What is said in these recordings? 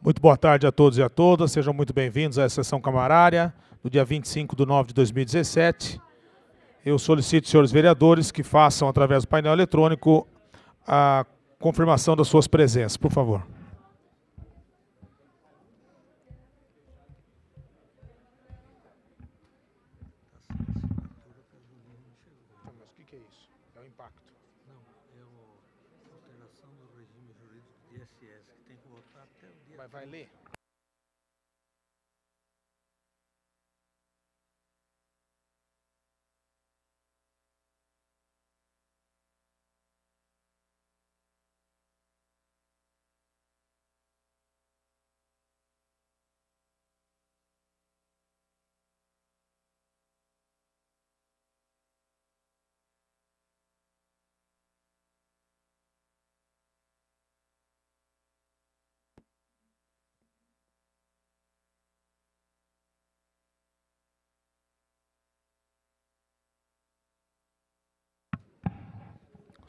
Muito boa tarde a todos e a todas, sejam muito bem-vindos à sessão camarária do dia 25/9/2017. Eu solicito, senhores vereadores, que façam, através do painel eletrônico, a confirmação das suas presenças, por favor. Mas o que é isso? É o impacto. Não, é a alteração do regime jurídico de ISS, que tem que votar até o dia... Vai ler?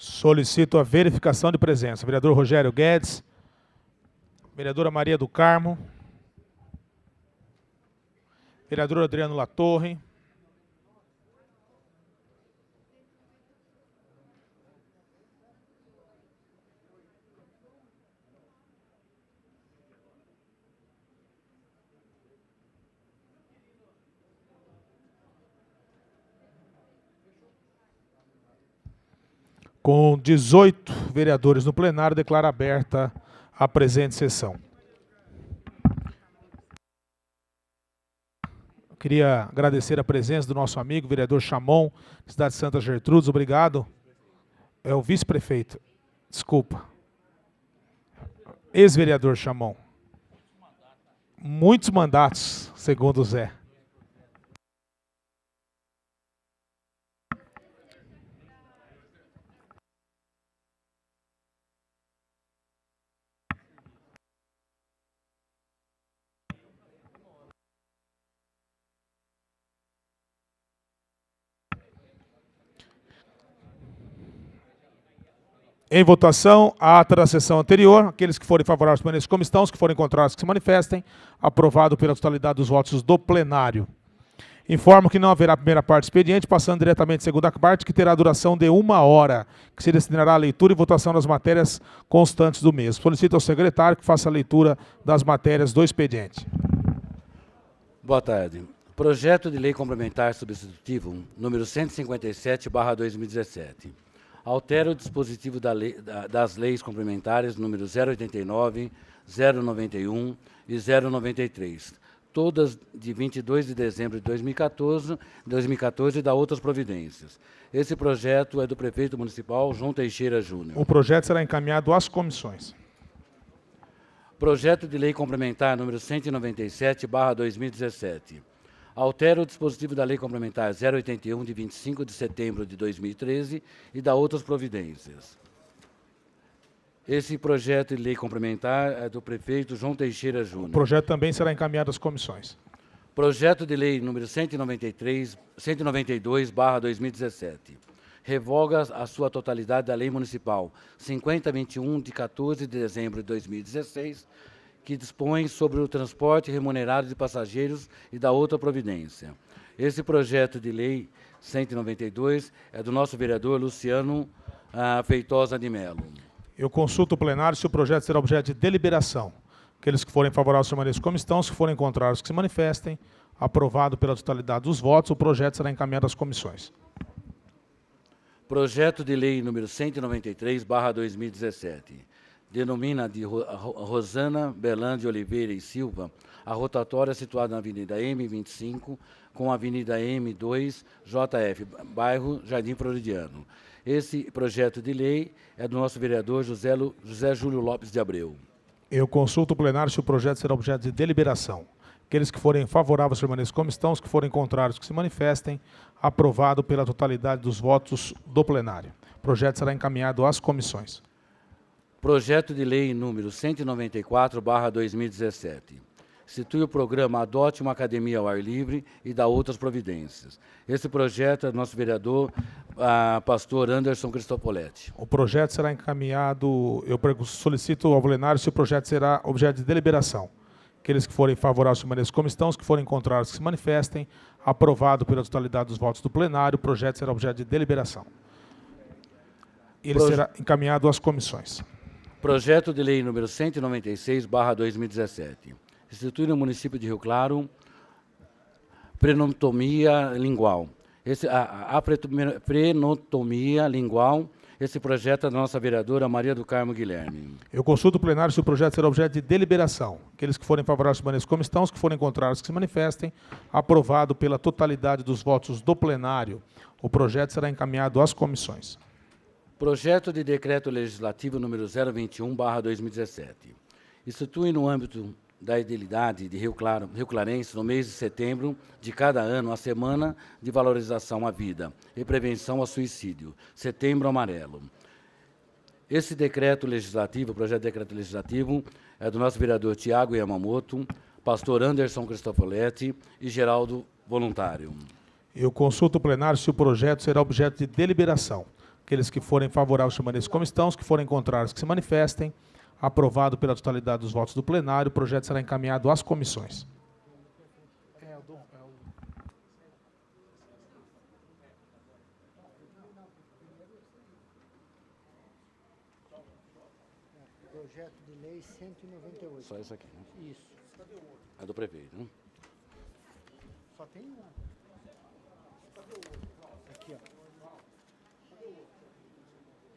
Solicito a verificação de presença. Vereador Rogério Guedes, vereadora Maria do Carmo, vereador Adriano Latorre, com 18 vereadores no plenário, declaro aberta a presente sessão. Eu queria agradecer a presença do nosso amigo, vereador Chamon, cidade de Santa Gertrudes, obrigado. É o vice-prefeito, desculpa. Ex-vereador Chamon. Muitos mandatos, segundo o Zé. Em votação, a ata da sessão anterior, aqueles que forem favoráveis permaneçam como estão, os que forem contrários que se manifestem, aprovado pela totalidade dos votos do plenário. Informo que não haverá primeira parte do expediente, passando diretamente à segunda parte, que terá duração de 1 hora, que se destinará à leitura e votação das matérias constantes do mesmo. Solicito ao secretário que faça a leitura das matérias do expediente. Boa tarde. Projeto de Lei Complementar Substitutivo, número 157/2017. Altera o dispositivo das leis complementares número 089, 091 e 093, todas de 22 de dezembro de 2014 e da outras providências. Esse projeto é do prefeito municipal João Teixeira Júnior. O projeto será encaminhado às comissões. Projeto de Lei Complementar número 197/2017. Altera o dispositivo da Lei Complementar 081, de 25 de setembro de 2013 e da outras providências. Esse projeto de lei complementar é do prefeito João Teixeira Júnior. O projeto também será encaminhado às comissões. Projeto de lei número 192/2017. Revoga a sua totalidade da Lei Municipal 5021, de 14 de dezembro de 2016, que dispõe sobre o transporte remunerado de passageiros e da outra providência. Esse projeto de lei 192 é do nosso vereador Luciano Feitosa de Mello. Eu consulto o plenário se o projeto será objeto de deliberação. Aqueles que forem favoráveis permaneçam como estão, os que forem contrários que se manifestem. Aprovado pela totalidade dos votos, o projeto será encaminhado às comissões. Projeto de lei número 193/2017. Denomina de Rosana Belande Oliveira e Silva a rotatória situada na Avenida M25 com a Avenida M2 JF, bairro Jardim Floridiano. Esse projeto de lei é do nosso vereador José Júlio Lopes de Abreu. Eu consulto o plenário se o projeto será objeto de deliberação. Aqueles que forem favoráveis permaneçam como estão, os que forem contrários que se manifestem. Aprovado pela totalidade dos votos do plenário. O projeto será encaminhado às comissões. Projeto de lei número 194/2017. institui o programa Adote uma Academia ao Ar Livre e dá outras providências. Esse projeto é do nosso vereador, pastor Anderson Cristofoletti. O projeto será encaminhado, solicito ao plenário se o projeto será objeto de deliberação. Aqueles que forem favoráveis permaneçam como estão, os que forem contrários que se manifestem. Aprovado pela totalidade dos votos do plenário, o projeto será objeto de deliberação. Ele será encaminhado às comissões. Projeto de lei número 196/2017. Institui no município de Rio Claro prenotomia lingual. Prenotomia lingual. Esse projeto é da nossa vereadora Maria do Carmo Guilherme. Eu consulto o plenário se o projeto será objeto de deliberação. Aqueles que forem favoráveis permaneçam como estão, os que forem contrários que se manifestem. Aprovado pela totalidade dos votos do plenário, o projeto será encaminhado às comissões. Projeto de decreto legislativo número 021/2017. Institui no âmbito da idilidade de Rio Clarense, no mês de setembro de cada ano, a Semana de Valorização à Vida e Prevenção ao Suicídio, Setembro Amarelo. Esse decreto legislativo, o projeto de decreto legislativo, é do nosso vereador Tiago Yamamoto, pastor Anderson Cristofoletti e Geraldo Voluntário. Eu consulto o plenário se o projeto será objeto de deliberação. Aqueles que forem favoráveis permaneçam como estão, os que forem contrários que se manifestem. Aprovado pela totalidade dos votos do plenário, o projeto será encaminhado às comissões. Projeto de lei 198. Só isso aqui, né? Isso. É do prefeito, né? Só tem um. Aqui, ó.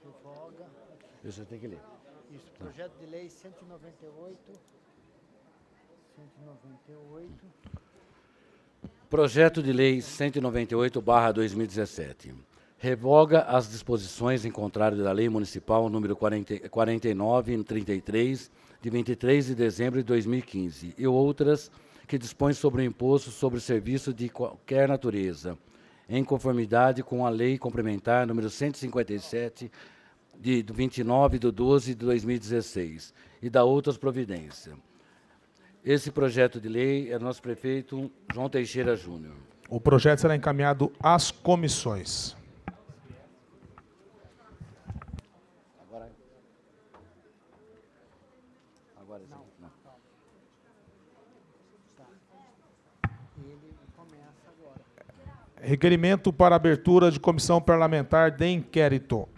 Revoga. Isso você tem que ler. Isso, projeto de lei 198. Projeto de lei 198/2017. Revoga as disposições em contrário da Lei Municipal número 4933, de 23 de dezembro de 2015, e outras que dispõem sobre o imposto sobre serviço de qualquer natureza, em conformidade com a Lei Complementar número 157, de 29/12/2016, e da outras providências. Esse projeto de lei é do nosso prefeito João Teixeira Júnior. O projeto será encaminhado às comissões. Agora sim. Não. Ele começa agora. Requerimento para abertura de comissão parlamentar de inquérito.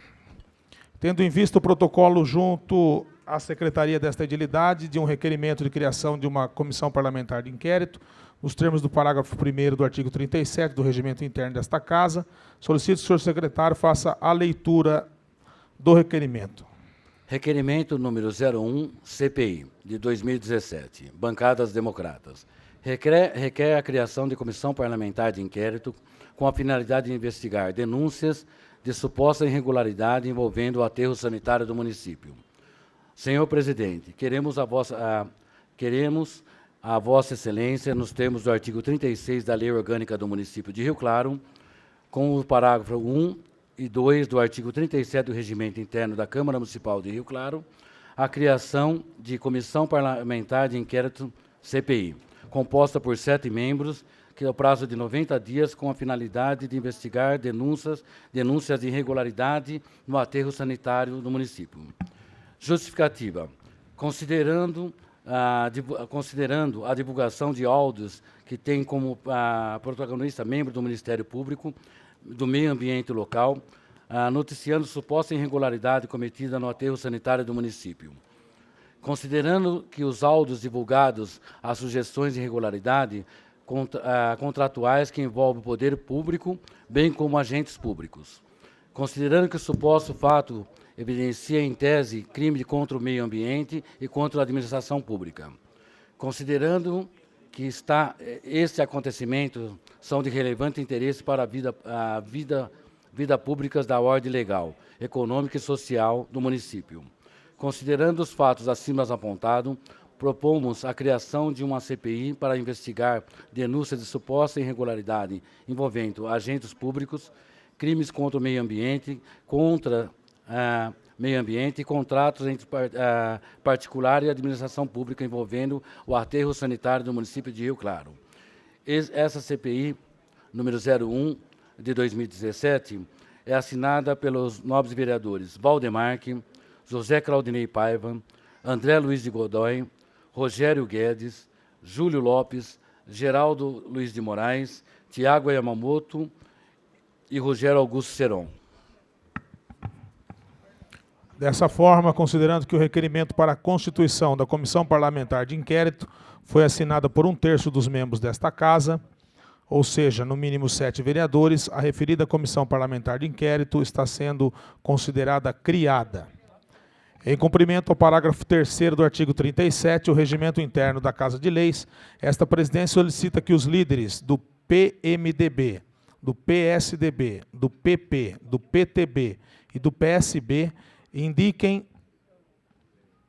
Tendo em vista o protocolo junto à Secretaria desta Edilidade de um requerimento de criação de uma comissão parlamentar de inquérito, nos termos do parágrafo 1º do artigo 37 do Regimento Interno desta Casa, solicito que o senhor secretário faça a leitura do requerimento. Requerimento número 01, CPI, de 2017, Bancadas Democratas. Requer a criação de comissão parlamentar de inquérito com a finalidade de investigar denúncias de suposta irregularidade envolvendo o aterro sanitário do município. Senhor presidente, queremos a Vossa Excelência, nos termos do artigo 36 da Lei Orgânica do Município de Rio Claro, com o parágrafo 1 e 2 do artigo 37 do Regimento Interno da Câmara Municipal de Rio Claro, a criação de Comissão Parlamentar de Inquérito CPI, composta por 7 membros, que é o prazo de 90 dias, com a finalidade de investigar denúncias de irregularidade no aterro sanitário do município. Justificativa. Considerando a divulgação de áudios que tem como protagonista membro do Ministério Público do Meio Ambiente Local, noticiando suposta irregularidade cometida no aterro sanitário do município. Considerando que os áudios divulgados as sugestões de irregularidade contratuais que envolvem o poder público, bem como agentes públicos. Considerando que o suposto fato evidencia, em tese, crime contra o meio ambiente e contra a administração pública. Considerando que este acontecimento são de relevante interesse para a vida pública da ordem legal, econômica e social do município. Considerando os fatos acima apontados, propomos a criação de uma CPI para investigar denúncias de suposta irregularidade envolvendo agentes públicos, crimes contra o meio ambiente, contra meio ambiente e contratos entre particular e administração pública envolvendo o aterro sanitário do município de Rio Claro. Essa CPI, número 01, de 2017, é assinada pelos nobres vereadores Valdemar, José Claudinei Paiva, André Luiz de Godoy, Rogério Guedes, Júlio Lopes, Geraldo Luiz de Moraes, Tiago Yamamoto e Rogério Augusto Seron. Dessa forma, considerando que o requerimento para a constituição da Comissão Parlamentar de Inquérito foi assinado por 1/3 dos membros desta Casa, ou seja, no mínimo 7 vereadores, a referida Comissão Parlamentar de Inquérito está sendo considerada criada. Em cumprimento ao parágrafo 3º do artigo 37, o Regimento Interno da Casa de Leis, esta presidência solicita que os líderes do PMDB, do PSDB, do PP, do PTB e do PSB indiquem,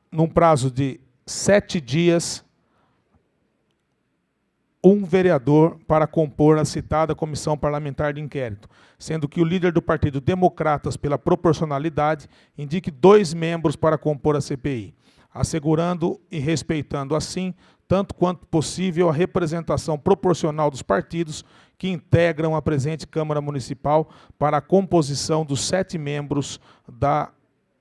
num prazo de 7 dias, um vereador para compor a citada Comissão Parlamentar de Inquérito, sendo que o líder do Partido Democratas, pela proporcionalidade, indique 2 membros para compor a CPI, assegurando e respeitando, assim, tanto quanto possível, a representação proporcional dos partidos que integram a presente Câmara Municipal para a composição dos 7 membros da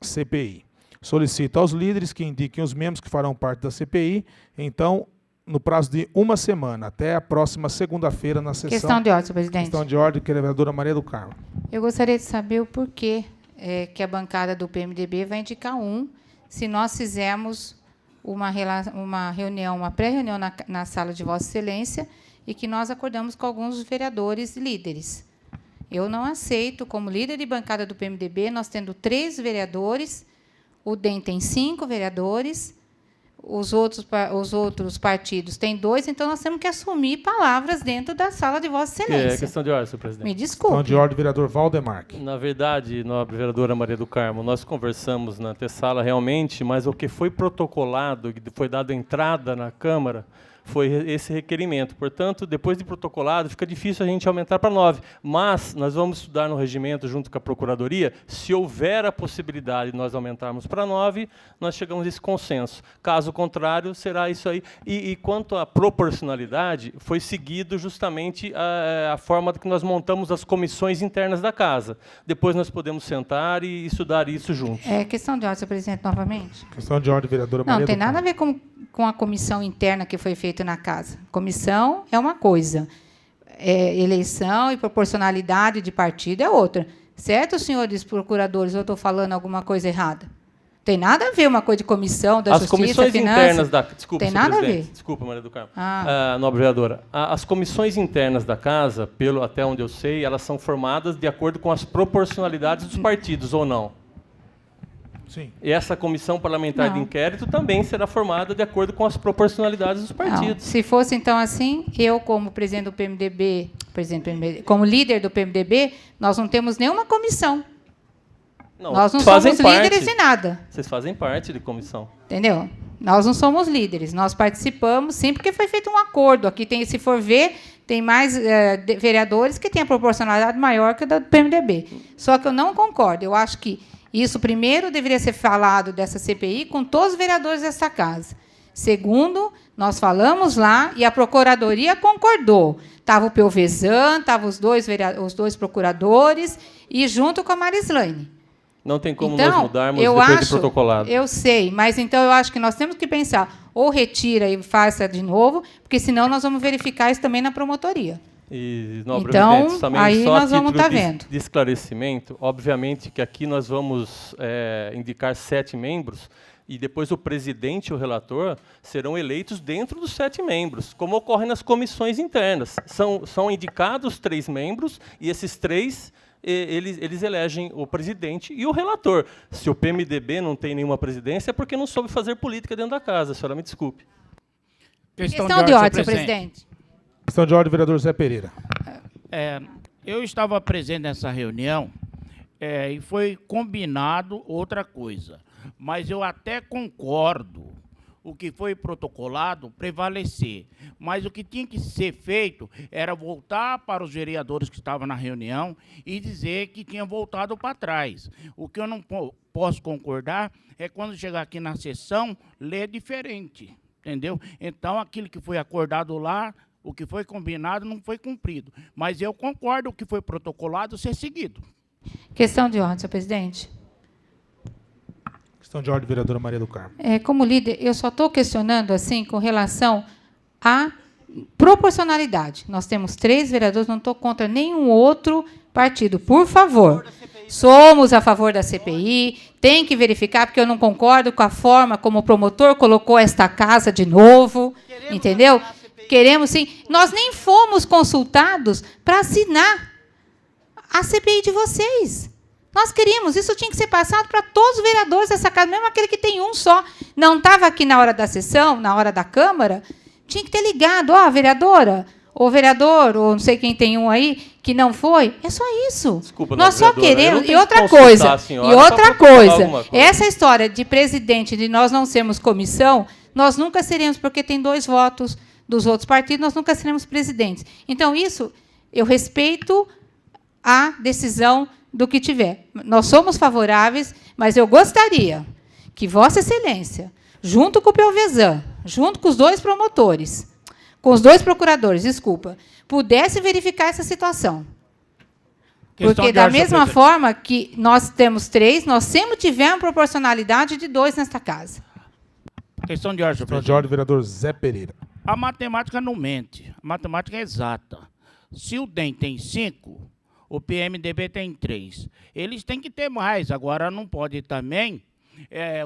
CPI. Solicito aos líderes que indiquem os membros que farão parte da CPI, então, no prazo de 1 semana, até a próxima segunda-feira, na sessão... Questão de ordem, senhor presidente. Questão de ordem, que a vereadora Maria do Carmo. Eu gostaria de saber o porquê que a bancada do PMDB vai indicar se nós fizermos uma reunião, uma pré-reunião na sala de Vossa Excelência e que nós acordamos com alguns vereadores líderes. Eu não aceito, como líder de bancada do PMDB, nós tendo 3 vereadores, o DEM tem 5 vereadores, os outros partidos têm 2, então nós temos que assumir palavras dentro da sala de Vossa Excelência. É questão de ordem, senhor presidente. Me desculpe. Questão de ordem, vereador Valdemar. Na verdade, nobre vereadora Maria do Carmo, nós conversamos na antessala realmente, mas o que foi protocolado, que foi dado entrada na Câmara, foi esse requerimento. Portanto, depois de protocolado, fica difícil a gente aumentar para 9. Mas nós vamos estudar no regimento, junto com a Procuradoria, se houver a possibilidade de nós aumentarmos para 9, nós chegamos a esse consenso. Caso contrário, será isso aí. E quanto à proporcionalidade, foi seguido justamente a forma que nós montamos as comissões internas da Casa. Depois nós podemos sentar e estudar isso juntos. Questão de ordem, senhor presidente, novamente. Questão de ordem, vereadora Maria Não, tem do nada a Carmo. ver com a comissão interna que foi feita na Casa. Comissão é uma coisa, eleição e proporcionalidade de partido é outra. Certo, senhores procuradores, eu estou falando alguma coisa errada? Tem nada a ver uma coisa de comissão, da As Justiça, comissões Finanças... internas da... Desculpa, tem senhor nada a presidente. ver. Desculpa, Maria do Carmo. Ah. Nobre vereadora, as comissões internas da Casa, até onde eu sei, elas são formadas de acordo com as proporcionalidades dos partidos, ou não? Sim. E essa comissão parlamentar de inquérito também será formada de acordo com as proporcionalidades dos partidos. Não. Se fosse, então, assim, eu, como presidente do PMDB, como líder do PMDB, nós não temos nenhuma comissão. Não, nós não somos líderes de nada. Vocês fazem parte de comissão. Entendeu? Nós não somos líderes. Nós participamos, sim, porque foi feito um acordo. Aqui, se for ver, tem mais vereadores que têm a proporcionalidade maior que a do PMDB. Só que eu não concordo. Eu acho que isso, primeiro, deveria ser falado dessa CPI com todos os vereadores dessa Casa. Segundo, nós falamos lá e a Procuradoria concordou. Estava o Pelvezan, estavam os dois procuradores e junto com a Marislaine. Não tem como então, nós mudarmos depois de protocolado. Eu sei, mas então eu acho que nós temos que pensar, ou retira e faça de novo, porque senão nós vamos verificar isso também na promotoria. E, nobre então, presidente, também aí só nós vamos estar vendo. De esclarecimento, obviamente que aqui nós vamos indicar 7 membros e depois o presidente e o relator serão eleitos dentro dos 7 membros, como ocorre nas comissões internas. São indicados 3 membros e esses 3 eles elegem o presidente e o relator. Se o PMDB não tem nenhuma presidência, é porque não soube fazer política dentro da casa. A senhora me desculpe. Questão de ordem, senhor presidente. Questão de ordem, vereador Zé Pereira. Eu estava presente nessa reunião e foi combinado outra coisa. Mas eu até concordo o que foi protocolado prevalecer. Mas o que tinha que ser feito era voltar para os vereadores que estavam na reunião e dizer que tinha voltado para trás. O que eu não posso concordar é quando chegar aqui na sessão, ler diferente, entendeu? Então, aquilo que foi acordado lá, o que foi combinado não foi cumprido. Mas eu concordo que foi protocolado ser seguido. Questão de ordem, senhor presidente. Questão de ordem, vereadora Maria do Carmo. Como líder, eu só estou questionando assim com relação à proporcionalidade. Nós temos 3 vereadores, não estou contra nenhum outro partido. Por favor, somos a favor da CPI, tem que verificar, porque eu não concordo com a forma como o promotor colocou esta casa de novo, entendeu? Queremos sim. Nós nem fomos consultados para assinar a CPI de vocês. Nós queríamos, isso tinha que ser passado para todos os vereadores dessa casa, mesmo aquele que tem um só. Não estava aqui na hora da sessão, na hora da Câmara, tinha que ter ligado, vereadora, ou vereador, ou não sei quem tem um aí, que não foi. É só isso. Desculpa, nós só vereadora, queremos. E outra coisa, coisa, essa história de presidente, de nós não sermos comissão, nós nunca seremos, porque tem 2 votos dos outros partidos, nós nunca seremos presidentes. Então, isso, eu respeito a decisão do que tiver. Nós somos favoráveis, mas eu gostaria que Vossa Excelência, junto com o Pelvezan, junto com os 2 promotores, com os 2 procuradores, pudesse verificar essa situação. Porque, da mesma forma que nós temos 3, nós sempre tivemos proporcionalidade de 2 nesta casa. Questão de ordem, Questão de ordem, vereador Zé Pereira. A matemática não mente. A matemática é exata. Se o DEM tem 5, o PMDB tem 3. Eles têm que ter mais. Agora, não pode também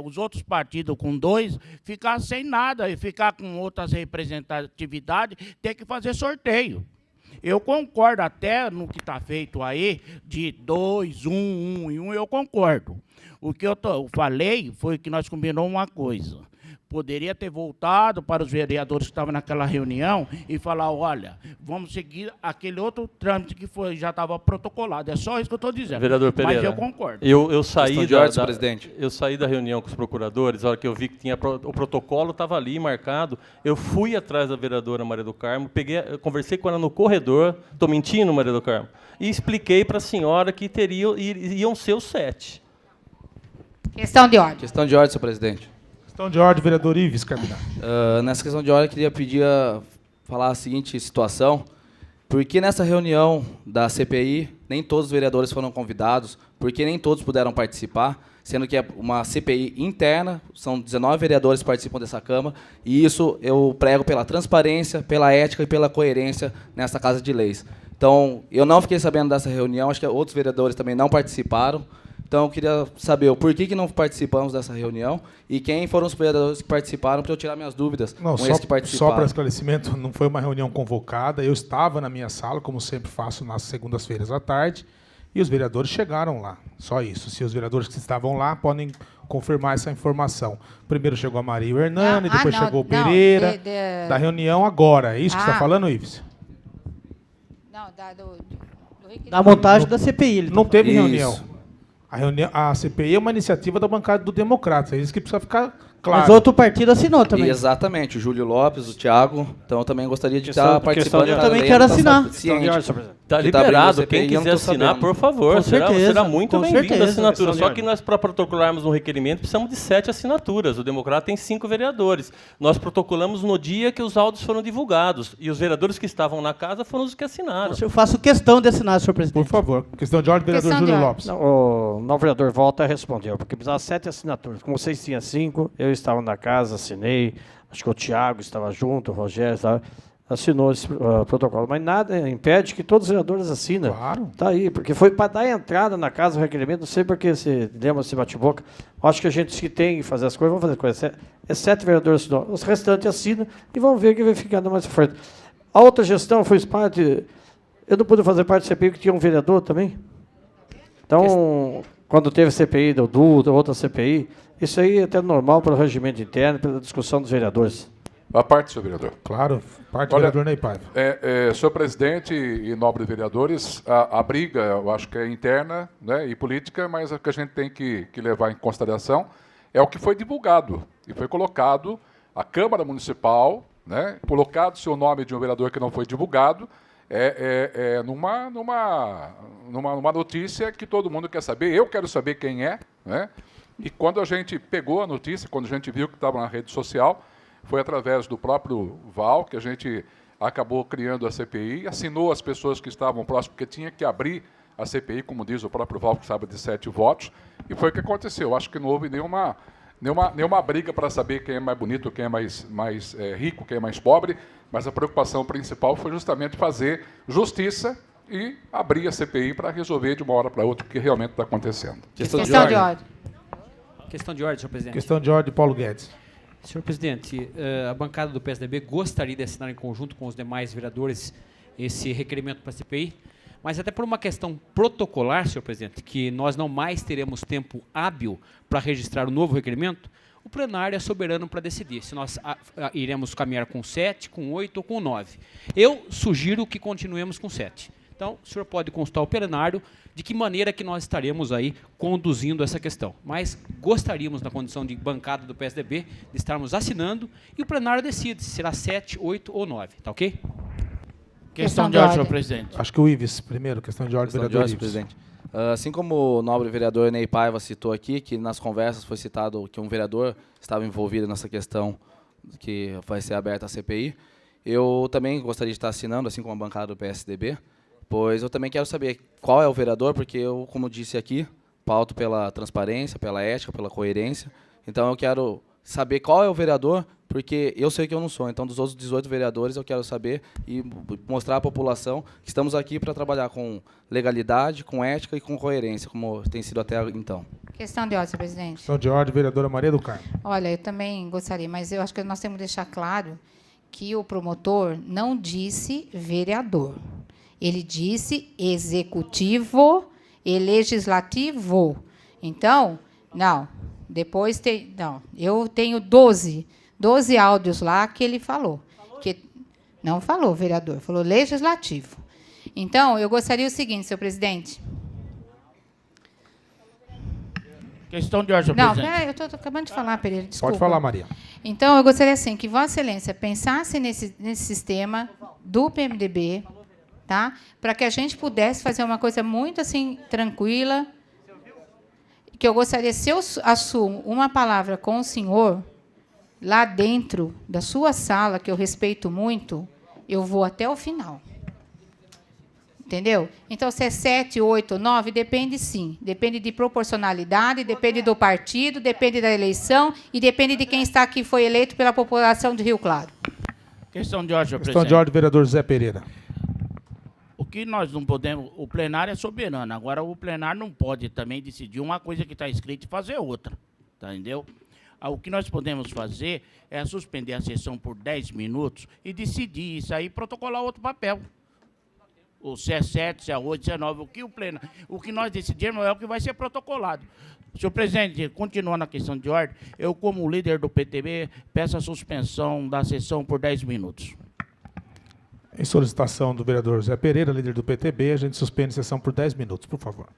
os outros partidos com 2 ficar sem nada e ficar com outras representatividades, ter que fazer sorteio. Eu concordo até no que está feito aí, de 2, 1 e 1, eu concordo. O que eu falei foi que nós combinamos uma coisa. Poderia ter voltado para os vereadores que estavam naquela reunião e falar, olha, vamos seguir aquele outro trâmite que já estava protocolado. É só isso que eu estou dizendo. Vereador Pereira, mas eu concordo. Eu saí presidente. Eu saí da reunião com os procuradores, a hora que eu vi que tinha o protocolo estava ali marcado, eu fui atrás da vereadora Maria do Carmo, eu conversei com ela no corredor, estou mentindo, Maria do Carmo, e expliquei para a senhora que iam ser os 7. Questão de ordem. Questão de ordem, senhor presidente. Questão de ordem, vereador Ives Carminati. Nessa questão de ordem, eu queria pedir falar a seguinte situação. Por que nessa reunião da CPI, nem todos os vereadores foram convidados? Porque nem todos puderam participar, sendo que é uma CPI interna, são 19 vereadores que participam dessa Câmara, e isso eu prego pela transparência, pela ética e pela coerência nessa Casa de Leis. Então, eu não fiquei sabendo dessa reunião, acho que outros vereadores também não participaram. Então, eu queria saber o porquê que não participamos dessa reunião e quem foram os vereadores que participaram, para eu tirar minhas dúvidas Não, com esses que participaram. Só para esclarecimento, não foi uma reunião convocada, eu estava na minha sala, como sempre faço nas segundas-feiras à tarde, e os vereadores chegaram lá, só isso. Se os vereadores que estavam lá podem confirmar essa informação. Primeiro chegou a Maria e o Hernani, depois chegou o Pereira, da reunião agora. É isso que você está falando, Ives? Não, Da montagem da CPI. Não teve Isso. reunião. A CPI é uma iniciativa da bancada do Democratas. É isso que precisa ficar claro. Mas outro partido assinou também. Exatamente, o Júlio Lopes, o Thiago. Então, eu também gostaria de estar participando. Eu também quero assinar. Está liberado. Quem quiser assinar, por favor. Com certeza, Será muito com bem-vindo a certeza. assinatura. Só que nós, para protocolarmos um requerimento, precisamos de 7 assinaturas. O Democrata tem 5 vereadores. Nós protocolamos no dia que os áudios foram divulgados. E os vereadores que estavam na casa foram os que assinaram. Eu faço questão de assinar, senhor presidente. Por favor. Questão de ordem, vereador Questão de Júlio ordem. Lopes. O novo vereador volta a responder, porque precisava 7 assinaturas. Como vocês tinham 5, eu estava na casa, assinei, acho que o Thiago estava junto, o Rogério assinou esse protocolo. Mas nada impede que todos os vereadores assinem. Claro. Está aí, porque foi para dar entrada na casa o requerimento, não sei porque se lembra, se bate-boca. Acho que a gente que tem que fazer as coisas, vamos fazer coisas. 7 vereadores assinou, os restantes assinam e vamos ver quem vai ficar mais forte. A outra gestão foi parte. Eu não pude fazer parte do CPI, porque tinha um vereador também. Então, quando teve CPI do Duda, outra CPI, isso aí é até normal para o regimento interno, pela discussão dos vereadores. A parte, senhor vereador. Claro, parte Olha, vereador Ney Paiva. Senhor presidente e nobres vereadores, a briga, eu acho que é interna, né, e política, mas o que a gente tem que levar em consideração é o que foi divulgado e foi colocado a Câmara Municipal, né, colocado o seu nome de um vereador que não foi divulgado, numa notícia que todo mundo quer saber. Eu quero saber quem é, né? E quando a gente pegou a notícia, quando a gente viu que estava na rede social, foi através do próprio Val que a gente acabou criando a CPI, assinou as pessoas que estavam próximas, porque tinha que abrir a CPI, como diz o próprio Val, que estava de 7 votos, e foi o que aconteceu. Acho que não houve nenhuma briga para saber quem é mais bonito, quem é mais rico, quem é mais pobre, mas a preocupação principal foi justamente fazer justiça e abrir a CPI para resolver de uma hora para outra o que realmente está acontecendo. Questão de ordem. Questão de ordem, senhor presidente. Questão de ordem, Paulo Guedes. Senhor presidente, a bancada do PSDB gostaria de assinar em conjunto com os demais vereadores esse requerimento para a CPI, mas até por uma questão protocolar, senhor presidente, que nós não mais teremos tempo hábil para registrar o novo requerimento, o plenário é soberano para decidir se nós iremos caminhar com 7, com 8 ou com 9. Eu sugiro que continuemos com 7. Então, o senhor pode consultar o plenário de que maneira que nós estaremos aí conduzindo essa questão. Mas gostaríamos, na condição de bancada do PSDB, de estarmos assinando e o plenário decide se será 7, 8 ou 9. Tá ok? Questão de ordem, senhor presidente. Acho que o Ives, primeiro, questão de ordem, vereador Ives. Presidente. Assim como o nobre vereador Ney Paiva citou aqui, que nas conversas foi citado que um vereador estava envolvido nessa questão que vai ser aberta a CPI, eu também gostaria de estar assinando, assim como a bancada do PSDB, pois eu também quero saber qual é o vereador, porque eu, como disse aqui, pauto pela transparência, pela ética, pela coerência. Então eu quero saber qual é o vereador, porque eu sei que eu não sou. Então, dos outros 18 vereadores, eu quero saber e mostrar à população que estamos aqui para trabalhar com legalidade, com ética e com coerência, como tem sido até então. Questão de ordem, senhor presidente. Questão de ordem, vereadora Maria do Carmo. Olha, eu também gostaria, mas eu acho que nós temos que deixar claro que o promotor não disse vereador. Ele disse executivo e legislativo. Então, não. Depois tem... Não, eu tenho 12 áudios lá que ele falou. Que não falou vereador, falou legislativo. Então, eu gostaria o seguinte, senhor presidente. Questão de ordem, senhor Não, presidente. eu estou acabando de falar, Pereira, desculpa. Pode falar, Maria. Então, eu gostaria, assim, que Vossa Excelência pensasse nesse sistema do PMDB, tá? Para que a gente pudesse fazer uma coisa muito, assim, tranquila, que eu gostaria, se eu assumo uma palavra com o senhor, lá dentro da sua sala, que eu respeito muito, eu vou até o final. Entendeu? Então, se é 7, 8, 9, depende sim. Depende de proporcionalidade, depende do partido, depende da eleição e depende de quem está aqui foi eleito pela população de Rio Claro. Questão de ordem, senhor Questão presidente. de ordem, vereador Zé Pereira. O que nós não podemos... O plenário é soberano. Agora, o plenário não pode também decidir uma coisa que está escrita e fazer outra. Tá, entendeu? O que nós podemos fazer é suspender a sessão por 10 minutos e decidir isso aí e protocolar outro papel. O se é 7, se é 8, se é 9, o que nós decidirmos é o que vai ser protocolado. Senhor presidente, continuando a questão de ordem, eu, como líder do PTB, peço a suspensão da sessão por 10 minutos. Em solicitação do vereador Zé Pereira, líder do PTB, a gente suspende a sessão por 10 minutos, por favor.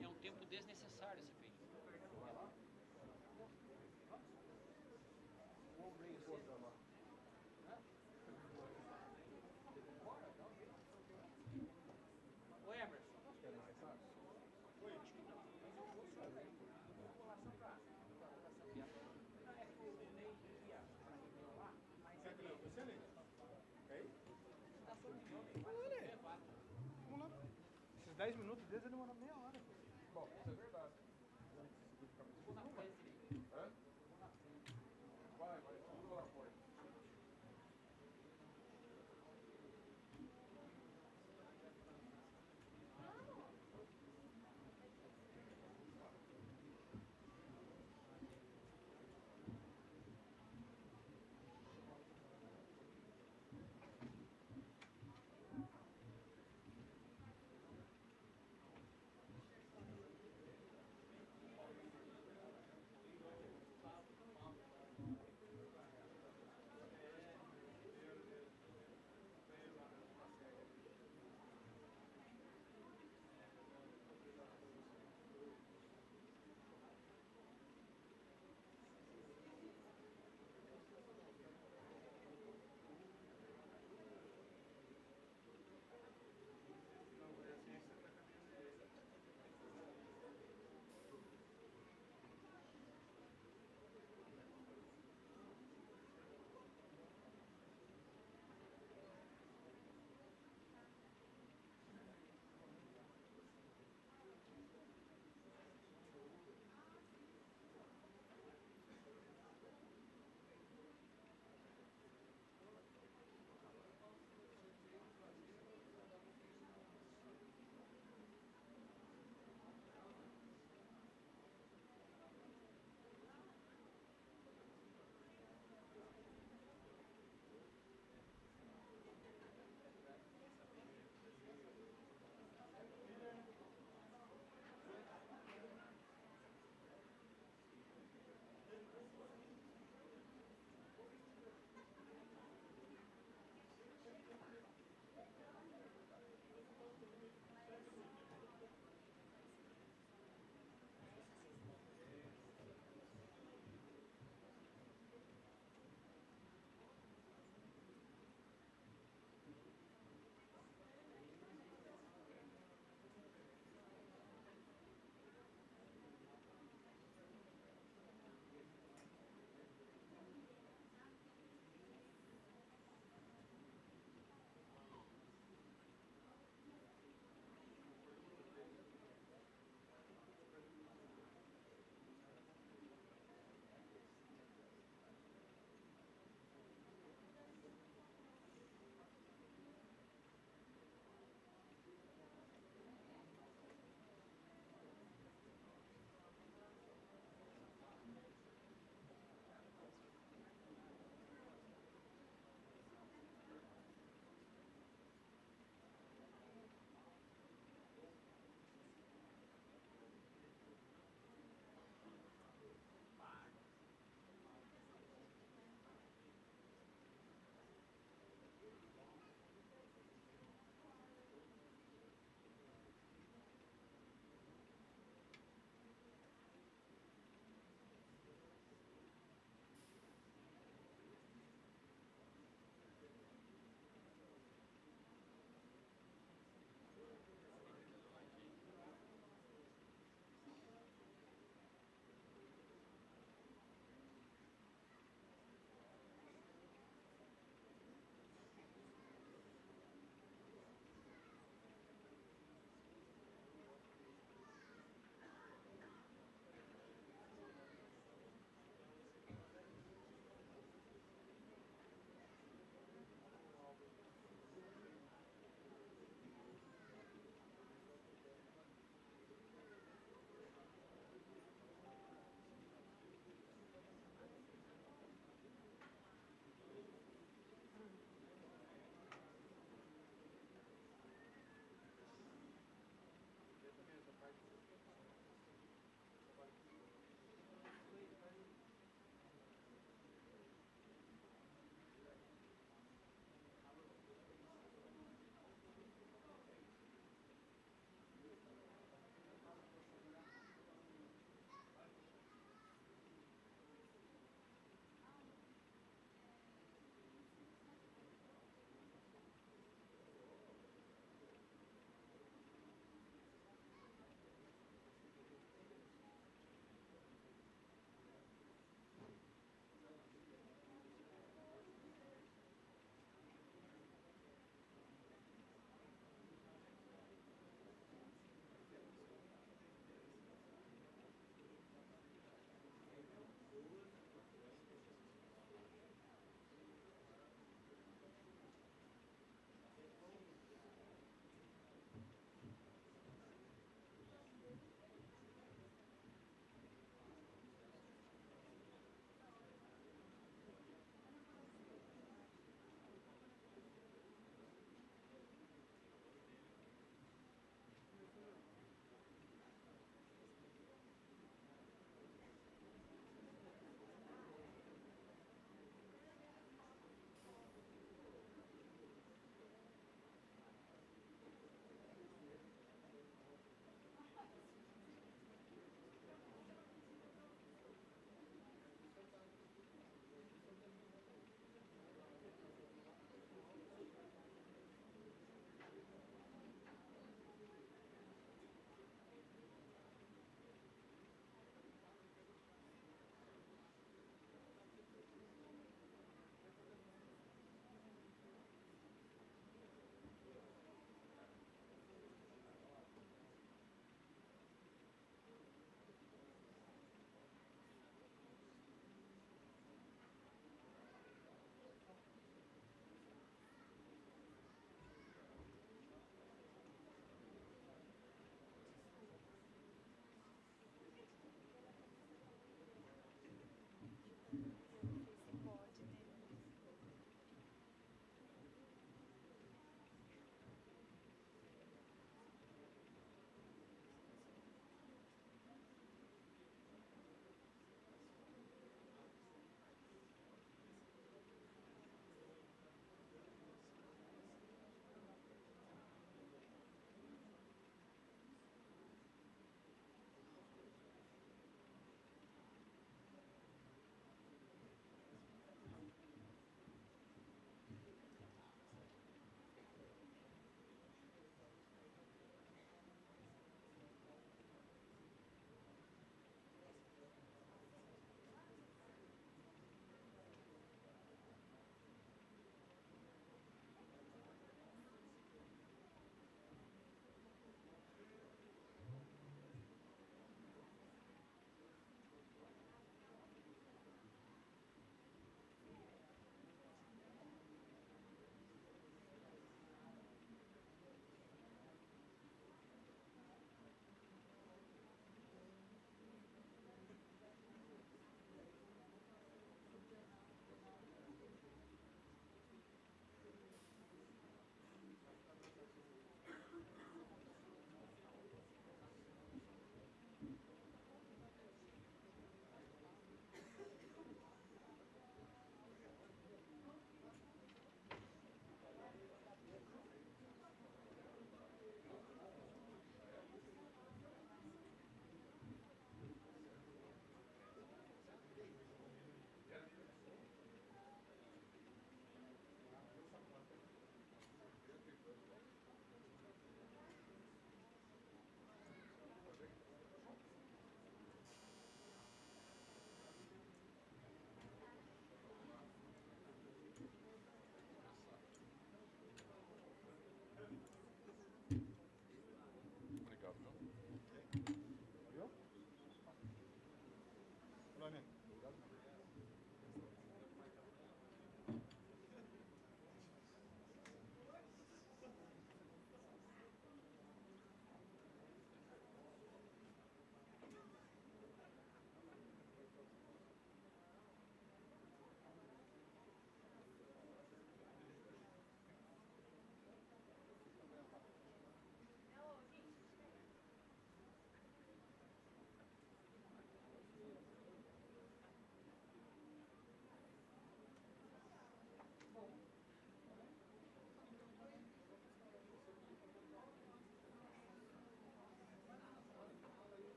É um tempo desnecessário, CPI. Esses 10 minutos deles demoram meia hora. Bom, isso é verdade. Vai, segura lá, põe.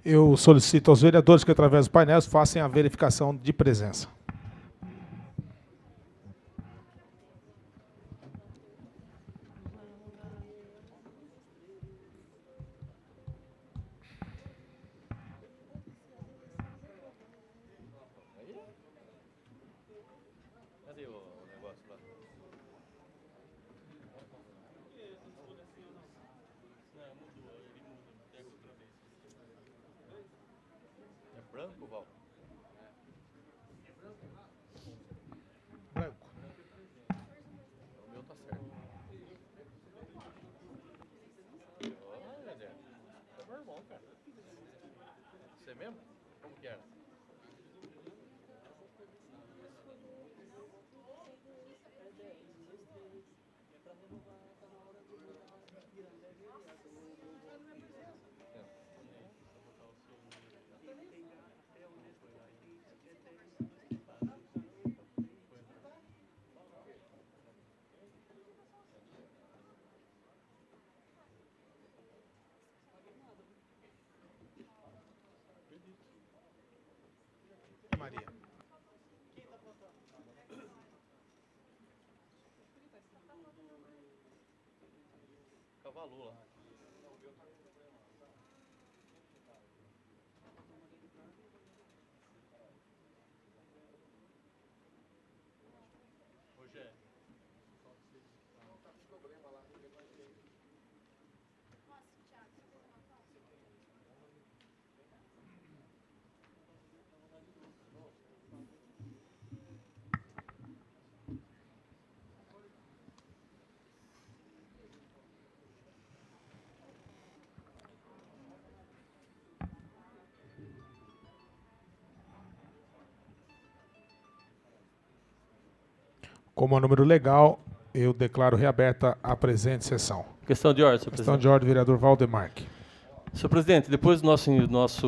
Eu solicito aos vereadores que, através do painel, façam a verificação de presença. Cadê o negócio lá? Não, mudou, ele muda, pega outra vez. É branco, Val? Branco. O meu tá certo. Olha, Zé. É meu irmão, cara. Você mesmo? Como que era? Maria. Cavalo lá. Rogério. Como é número legal, eu declaro reaberta a presente sessão. Questão de ordem, senhor Questão presidente. de ordem, vereador Valdemarque. Senhor presidente, depois do nossa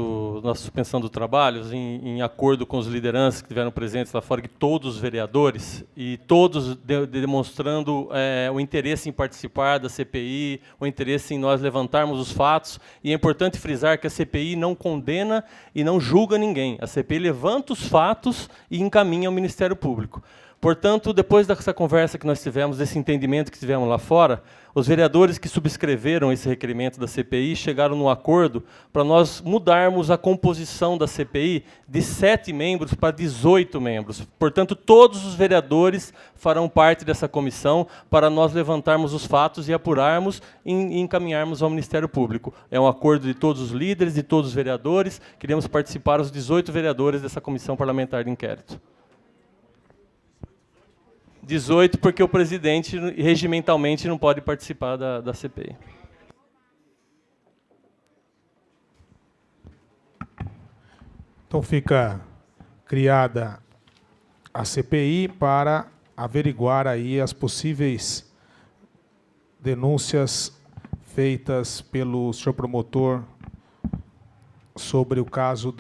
suspensão do trabalho, em acordo com os lideranças que estiveram presentes lá fora, que todos os vereadores, e todos demonstrando o interesse em participar da CPI, o interesse em nós levantarmos os fatos, e é importante frisar que a CPI não condena e não julga ninguém. A CPI levanta os fatos e encaminha ao Ministério Público. Portanto, depois dessa conversa que nós tivemos, desse entendimento que tivemos lá fora, os vereadores que subscreveram esse requerimento da CPI chegaram num acordo para nós mudarmos a composição da CPI de 7 membros para 18 membros. Portanto, todos os vereadores farão parte dessa comissão para nós levantarmos os fatos e apurarmos e encaminharmos ao Ministério Público. É um acordo de todos os líderes, de todos os vereadores. Queremos participar os 18 vereadores dessa comissão parlamentar de inquérito. 18, porque o presidente, regimentalmente, não pode participar da CPI. Então fica criada a CPI para averiguar aí as possíveis denúncias feitas pelo senhor promotor sobre o caso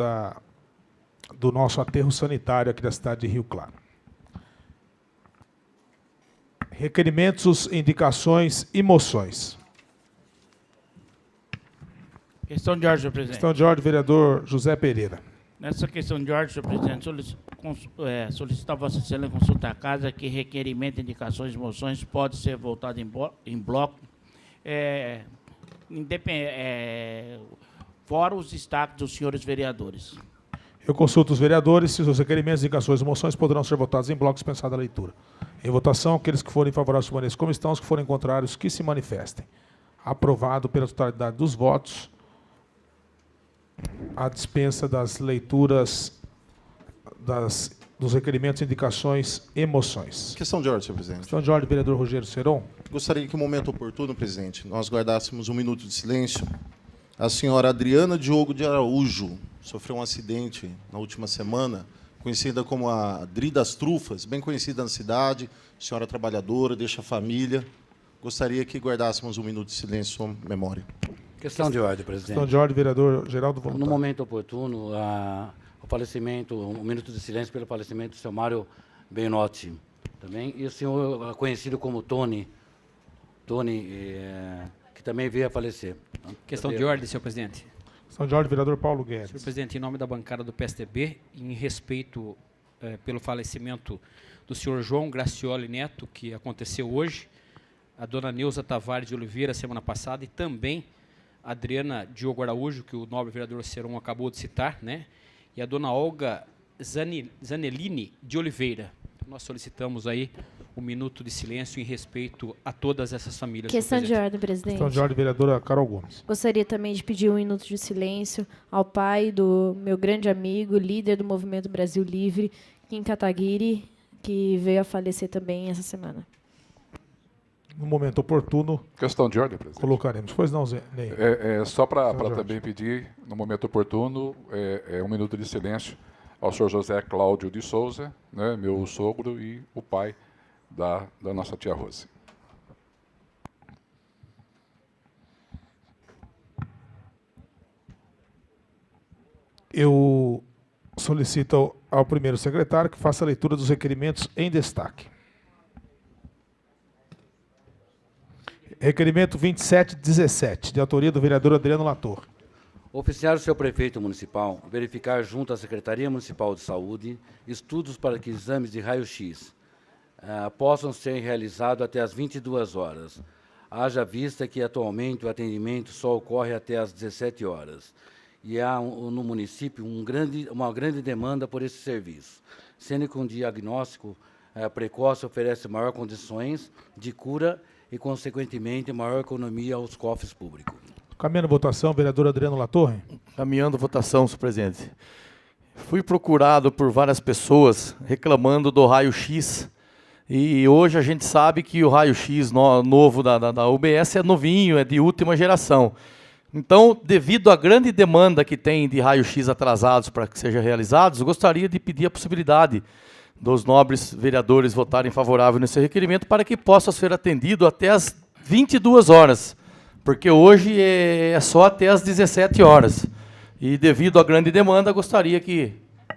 do nosso aterro sanitário aqui da cidade de Rio Claro. Requerimentos, indicações e moções. Questão de ordem, senhor presidente. Questão de ordem, vereador José Pereira. Nessa questão de ordem, senhor presidente, solicitar a Vossa Excelência consulta a casa que requerimento, indicações e moções pode ser votado em bloco, fora os destaques dos senhores vereadores. Eu consulto os vereadores se os requerimentos, indicações e moções poderão ser votados em bloco dispensada a leitura. Em votação, aqueles que forem favoráveis permaneçam como estão, os que forem contrários que se manifestem. Aprovado pela totalidade dos votos a dispensa das leituras dos requerimentos, indicações e moções. Questão de ordem, senhor presidente. Questão de ordem, vereador Rogério Seron. Gostaria que, no momento oportuno, presidente, nós guardássemos um minuto de silêncio. A senhora Adriana Diogo de Araújo sofreu um acidente na última semana, conhecida como a Dri das Trufas, bem conhecida na cidade, senhora trabalhadora, deixa a família. Gostaria que guardássemos um minuto de silêncio em sua memória. Questão de ordem, presidente. Questão de ordem, vereador Geraldo Voluntário. No momento oportuno, o falecimento, um minuto de silêncio pelo falecimento do senhor Mário Benotti, também, e o senhor conhecido como Tony, que também veio a falecer. Questão de ordem, senhor presidente. Questão de ordem, vereador Paulo Guedes. Senhor presidente, em nome da bancada do PSDB, em respeito pelo falecimento do senhor João Gracioli Neto, que aconteceu hoje, a dona Neuza Tavares de Oliveira, semana passada, e também a Adriana Diogo Araújo, que o nobre vereador Seron acabou de citar, né? E a dona Olga Zanellini de Oliveira. Nós solicitamos aí um minuto de silêncio em respeito a todas essas famílias. Questão de ordem, presidente. Questão de ordem, vereadora Carol Gomes. Gostaria também de pedir um minuto de silêncio ao pai do meu grande amigo, líder do Movimento Brasil Livre, Kim Kataguiri, que veio a falecer também essa semana. No momento oportuno. Questão de ordem, presidente. Colocaremos. Pois não, Zé Ney. Só para também pedir, no momento oportuno, um minuto de silêncio ao senhor José Cláudio de Souza, né, meu sogro e o pai da nossa tia Rose. Eu solicito ao primeiro secretário que faça a leitura dos requerimentos em destaque. Requerimento 2717, de autoria do vereador Adriano Latorre. Oficiar o senhor prefeito municipal verificar junto à Secretaria Municipal de Saúde estudos para que exames de raio-x possam ser realizados até às 22 horas. Haja vista que atualmente o atendimento só ocorre até às 17 horas. E há no município uma grande demanda por esse serviço, sendo que um diagnóstico precoce oferece maior condições de cura e, consequentemente, maior economia aos cofres públicos. Caminhando votação, vereador Adriano Latorre. Caminhando votação, senhor presidente. Fui procurado por várias pessoas reclamando do raio-x, e hoje a gente sabe que o raio-x novo da UBS é novinho, é de última geração. Então, devido à grande demanda que tem de raio-x atrasados para que sejam realizados, gostaria de pedir a possibilidade dos nobres vereadores votarem favorável nesse requerimento para que possa ser atendido até às 22 horas, porque hoje é só até às 17 horas. E devido à grande demanda, gostaria que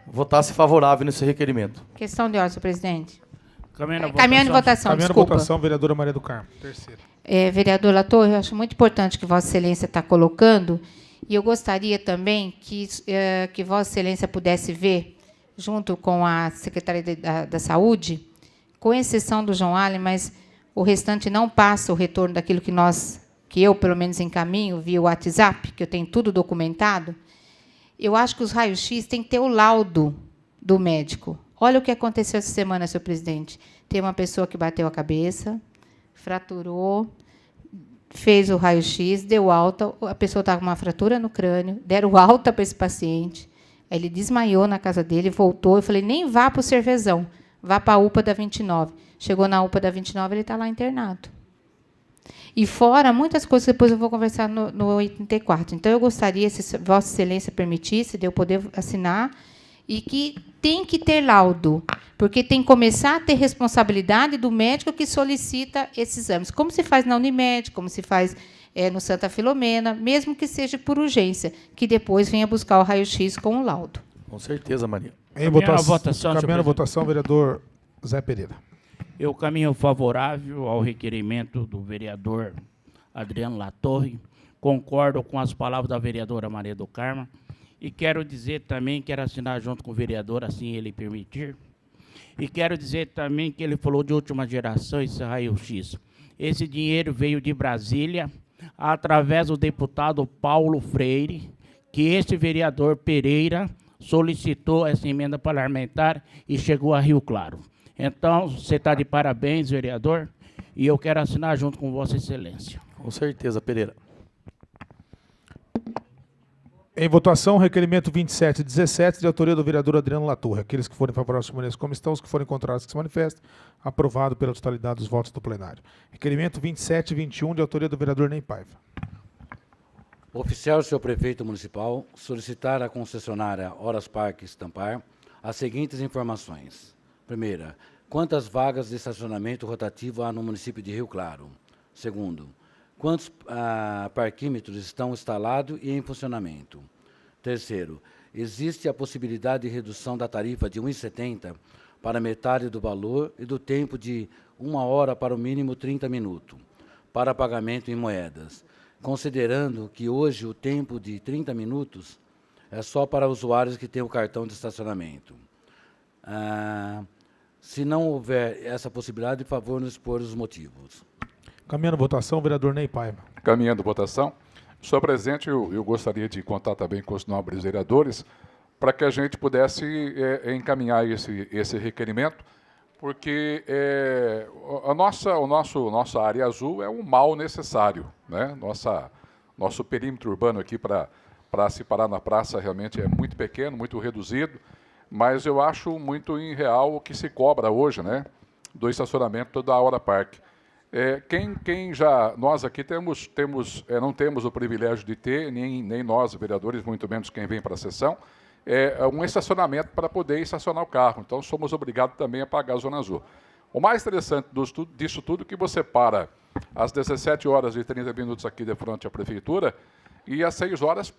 votasse favorável nesse requerimento. Questão de ordem, senhor presidente. Caminhando votação, Caminhando desculpa. votação, vereadora Maria do Carmo. Terceiro. Vereador Latorre, eu acho muito importante o que Vossa Excelência está colocando, e eu gostaria também que Vossa Excelência pudesse ver, junto com a Secretaria da Saúde, com exceção do João Allen, mas o restante não passa o retorno daquilo que eu, pelo menos, encaminho via WhatsApp, que eu tenho tudo documentado. Eu acho que os raios-x têm que ter o laudo do médico. Olha o que aconteceu essa semana, senhor presidente. Tem uma pessoa que bateu a cabeça, fraturou, fez o raio-x, deu alta, a pessoa estava com uma fratura no crânio, deram alta para esse paciente, ele desmaiou na casa dele, voltou, eu falei, nem vá para o Cervezão, vá para a UPA da 29. Chegou na UPA da 29, ele está lá internado. E fora muitas coisas que depois eu vou conversar no 84. Então, eu gostaria, se Vossa Excelência permitisse, de eu poder assinar, e que tem que ter laudo, porque tem que começar a ter responsabilidade do médico que solicita esses exames, como se faz na Unimed, como se faz no Santa Filomena, mesmo que seja por urgência, que depois venha buscar o raio-x com o laudo. Com certeza, Maria. Em votação, caminhando a votação, vereador Zé Pereira. Eu caminho favorável ao requerimento do vereador Adriano Latorre. Concordo com as palavras da vereadora Maria do Carmo. E quero dizer também, quero assinar junto com o vereador, assim ele permitir. E quero dizer também que ele falou de última geração, esse raio-x. Esse dinheiro veio de Brasília, através do deputado Paulo Freire, que esse vereador Pereira solicitou essa emenda parlamentar e chegou a Rio Claro. Então, você está de parabéns, vereador, e eu quero assinar junto com Vossa Excelência. Com certeza, Pereira. Em votação, requerimento 2717, de autoria do vereador Adriano Latorre. Aqueles que forem favoráveis permaneçam como estão, os que forem contrários que se manifestem. Aprovado pela totalidade dos votos do plenário. Requerimento 2721, de autoria do vereador Ney Paiva. Oficial, senhor prefeito municipal, solicitar à concessionária Horas Parque Estampar as seguintes informações. Primeira, quantas vagas de estacionamento rotativo há no município de Rio Claro? Segundo, quantos parquímetros estão instalados e em funcionamento? Terceiro, existe a possibilidade de redução da tarifa de R$ 1,70 para metade do valor e do tempo de 1 hora para o mínimo 30 minutos, para pagamento em moedas, considerando que hoje o tempo de 30 minutos é só para usuários que têm o cartão de estacionamento. Se não houver essa possibilidade, por favor, nos expor os motivos. Caminhando a votação, vereador Ney Paiva. Caminhando a votação. Senhor presidente, eu gostaria de contar também com os nobres vereadores para que a gente pudesse encaminhar esse requerimento, porque nossa área azul é um mal necessário, né? Nosso perímetro urbano aqui para se parar na praça realmente é muito pequeno, muito reduzido, mas eu acho muito irreal o que se cobra hoje, né, do estacionamento da Hora Parque. Nós aqui não temos o privilégio de ter, nem nós, vereadores, muito menos quem vem para a sessão, um estacionamento para poder estacionar o carro. Então, somos obrigados também a pagar a Zona Azul. O mais interessante disso tudo é que você para às 17 horas e 30 minutos aqui de frente à prefeitura e às 6 horas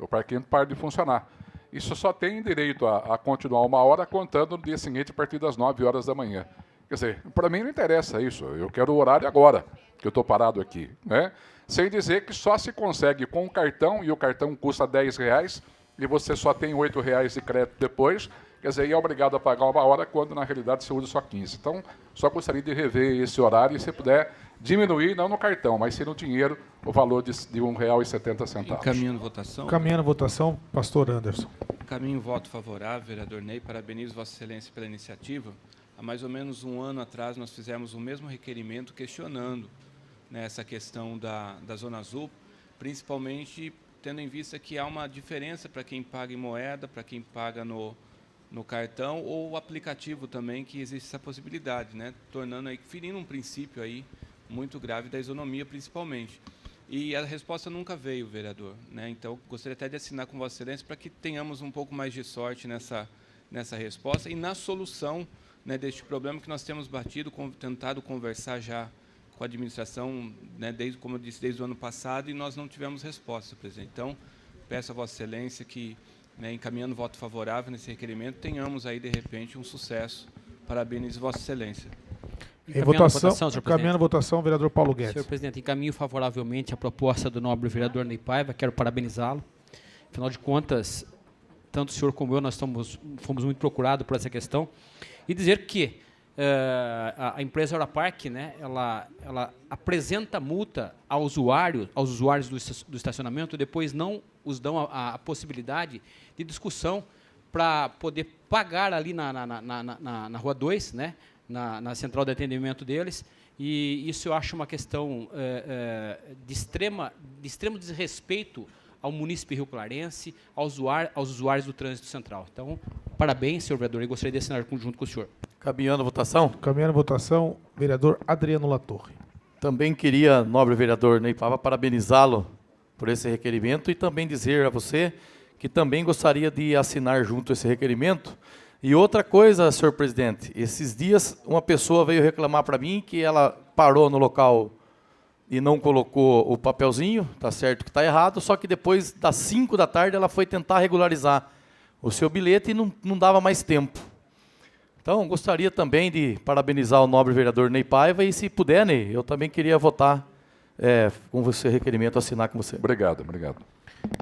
o parquímetro para de funcionar. Isso só tem direito a continuar 1 hora contando no dia seguinte a partir das 9 horas da manhã. Quer dizer, para mim não interessa isso, eu quero o horário agora, que eu estou parado aqui, né? Sem dizer que só se consegue com o cartão, e o cartão custa R$10, e você só tem R$8 de crédito depois, quer dizer, é obrigado a pagar 1 hora, quando na realidade você usa só 15. Então, só gostaria de rever esse horário, e se puder diminuir, não no cartão, mas sim no dinheiro, o valor de R$1,70. Encaminhando votação. Caminhando a votação, pastor Anderson. Encaminho voto favorável, vereador Ney, parabenizo Vossa Excelência pela iniciativa. Há mais ou menos 1 ano atrás, nós fizemos o mesmo requerimento questionando, né, essa questão da Zona Azul, principalmente tendo em vista que há uma diferença para quem paga em moeda, para quem paga no cartão ou o aplicativo também, que existe essa possibilidade, né, ferindo um princípio aí muito grave da isonomia, principalmente. E a resposta nunca veio, vereador, né? Então, gostaria até de assinar com Vossa Excelência para que tenhamos um pouco mais de sorte nessa resposta e na solução, né, deste problema que nós temos tentado conversar já com a administração, né, como eu disse, desde o ano passado, e nós não tivemos resposta, presidente. Então, peço a Vossa Excelência que, né, encaminhando voto favorável nesse requerimento, tenhamos aí, de repente, um sucesso. Parabéns, Vossa Excelência. Encaminhando a votação, vereador Paulo Guedes. Senhor presidente, encaminho favoravelmente a proposta do nobre vereador Ney Paiva, quero parabenizá-lo. Afinal de contas, tanto o senhor como eu, nós fomos muito procurados por essa questão. E dizer que a empresa Hora Parque, né, ela apresenta multa aos usuários do estacionamento, depois não os dão a possibilidade de discussão para poder pagar ali na Rua 2, né, na central de atendimento deles, e isso eu acho uma questão de extremo desrespeito ao munícipe rio-clarense, aos usuários do trânsito central. Então, parabéns, senhor vereador, e gostaria de assinar junto com o senhor. Caminhando a votação? Caminhando a votação, vereador Adriano Latorre. Também queria, nobre vereador Ney Paiva, parabenizá-lo por esse requerimento e também dizer a você que também gostaria de assinar junto esse requerimento. E outra coisa, senhor presidente, esses dias uma pessoa veio reclamar para mim que ela parou no local e não colocou o papelzinho, tá certo que está errado, só que depois das 5 da tarde ela foi tentar regularizar o seu bilhete e não dava mais tempo. Então, gostaria também de parabenizar o nobre vereador Ney Paiva e, se puder, Ney, eu também queria votar com você, requerimento, assinar com você. Obrigado.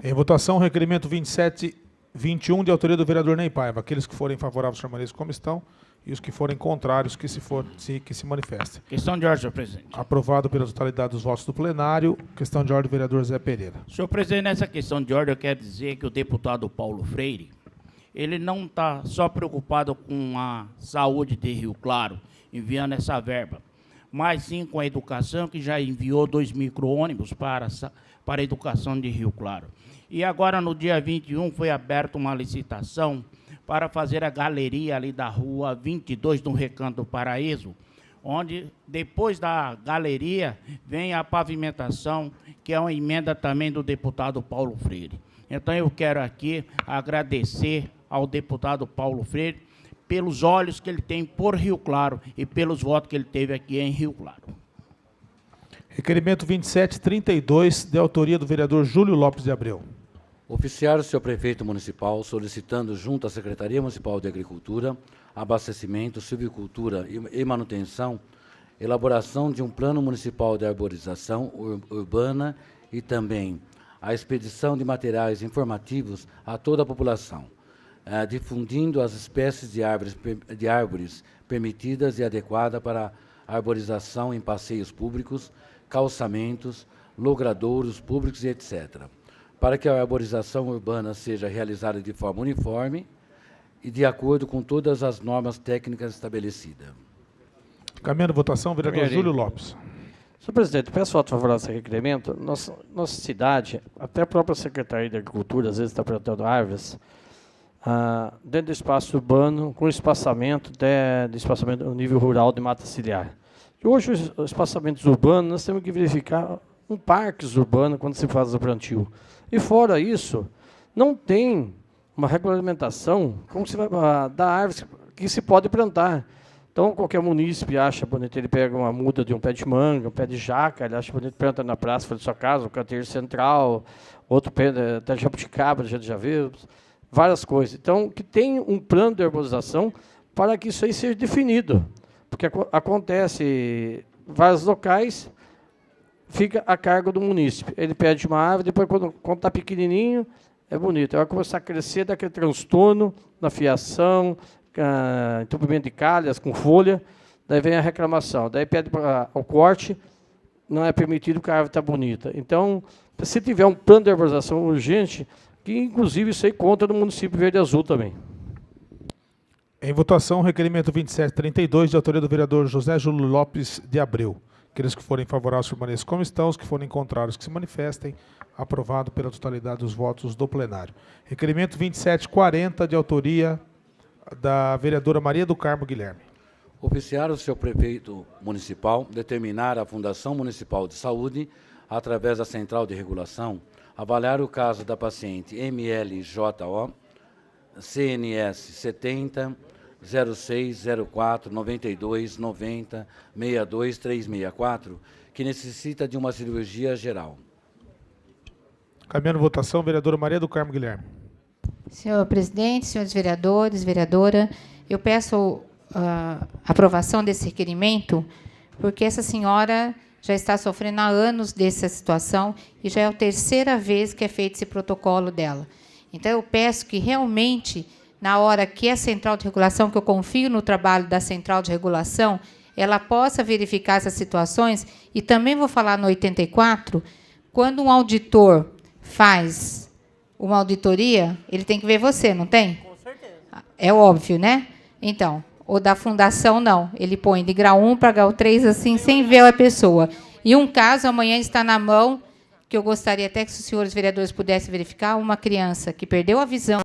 Em votação, requerimento 2721, de autoria do vereador Ney Paiva. Aqueles que forem favoráveis, permaneçam como estão, e os que forem contrários, que se manifestem. Questão de ordem, senhor presidente. Aprovado pela totalidade dos votos do plenário. Questão de ordem, vereador Zé Pereira. Senhor presidente, nessa questão de ordem, eu quero dizer que o deputado Paulo Freire, ele não está só preocupado com a saúde de Rio Claro, enviando essa verba, mas sim com a educação, que já enviou 2 micro-ônibus para a educação de Rio Claro. E agora, no dia 21, foi aberta uma licitação para fazer a galeria ali da rua 22, no Recanto do Paraíso, onde depois da galeria vem a pavimentação, que é uma emenda também do deputado Paulo Freire. Então eu quero aqui agradecer ao deputado Paulo Freire pelos olhos que ele tem por Rio Claro e pelos votos que ele teve aqui em Rio Claro. Requerimento 2732, de autoria do vereador Júlio Lopes de Abreu. Oficiar o senhor prefeito municipal solicitando junto à Secretaria Municipal de Agricultura, Abastecimento, Silvicultura e Manutenção, elaboração de um plano municipal de arborização urbana e também a expedição de materiais informativos a toda a população, difundindo as espécies de árvores permitidas e adequadas para arborização em passeios públicos, calçamentos, logradouros públicos e etc., para que a arborização urbana seja realizada de forma uniforme e de acordo com todas as normas técnicas estabelecidas. Caminhando a votação, vereador Júlio Lopes. Senhor presidente, peço voto favorável a esse requerimento. Nossa cidade, até a própria Secretaria de Agricultura, às vezes está plantando árvores, dentro do espaço urbano, com espaçamento no nível rural de mata ciliar. E hoje, os espaçamentos urbanos, nós temos que verificar parques urbanos quando se faz o plantio. E fora isso, não tem uma regulamentação como se vai dar árvores que se pode plantar. Então, qualquer munícipe acha bonito, ele pega uma muda de um pé de manga, um pé de jaca, ele acha bonito, planta na praça da sua casa, um canteiro central, outro pé de jabuticaba, já viu, várias coisas. Então, que tem um plano de arborização para que isso aí seja definido. Porque acontece em vários locais, fica a cargo do munícipe. Ele pede uma árvore, depois, quando está pequenininho, é bonito. Aí vai começar a crescer daquele transtorno na fiação, entupimento de calhas com folha, daí vem a reclamação. Daí pede o corte, não é permitido porque a árvore está bonita. Então, se tiver um plano de arborização urgente, que inclusive isso aí conta no município Verde Azul também. Em votação, requerimento 2732, de autoria do vereador José Júlio Lopes de Abreu. Aqueles que forem favoráveis permaneçam como estão, os que forem contrários que se manifestem. Aprovado pela totalidade dos votos do plenário. Requerimento 2740, de autoria da vereadora Maria do Carmo Guilherme. Oficiar o senhor prefeito municipal determinar à Fundação Municipal de Saúde, através da Central de Regulação, avaliar o caso da paciente MLJO, CNS 70 06 04 92 90 62 364, que necessita de uma cirurgia geral. Caminhando a votação, vereadora Maria do Carmo Guilherme. Senhor presidente, senhores vereadores, vereadora, eu peço a aprovação desse requerimento, porque essa senhora já está sofrendo há anos dessa situação e já é a terceira vez que é feito esse protocolo dela. Então, eu peço que realmente, na hora que a Central de Regulação, que eu confio no trabalho da Central de Regulação, ela possa verificar essas situações. E também vou falar no 84, quando um auditor faz uma auditoria, ele tem que ver você, não tem? Com certeza. É óbvio, né? Então, o da fundação, não. Ele põe de grau 1 para grau 3, assim, sem ver a pessoa. E um caso, amanhã está na mão, que eu gostaria até que os senhores vereadores pudessem verificar, uma criança que perdeu a visão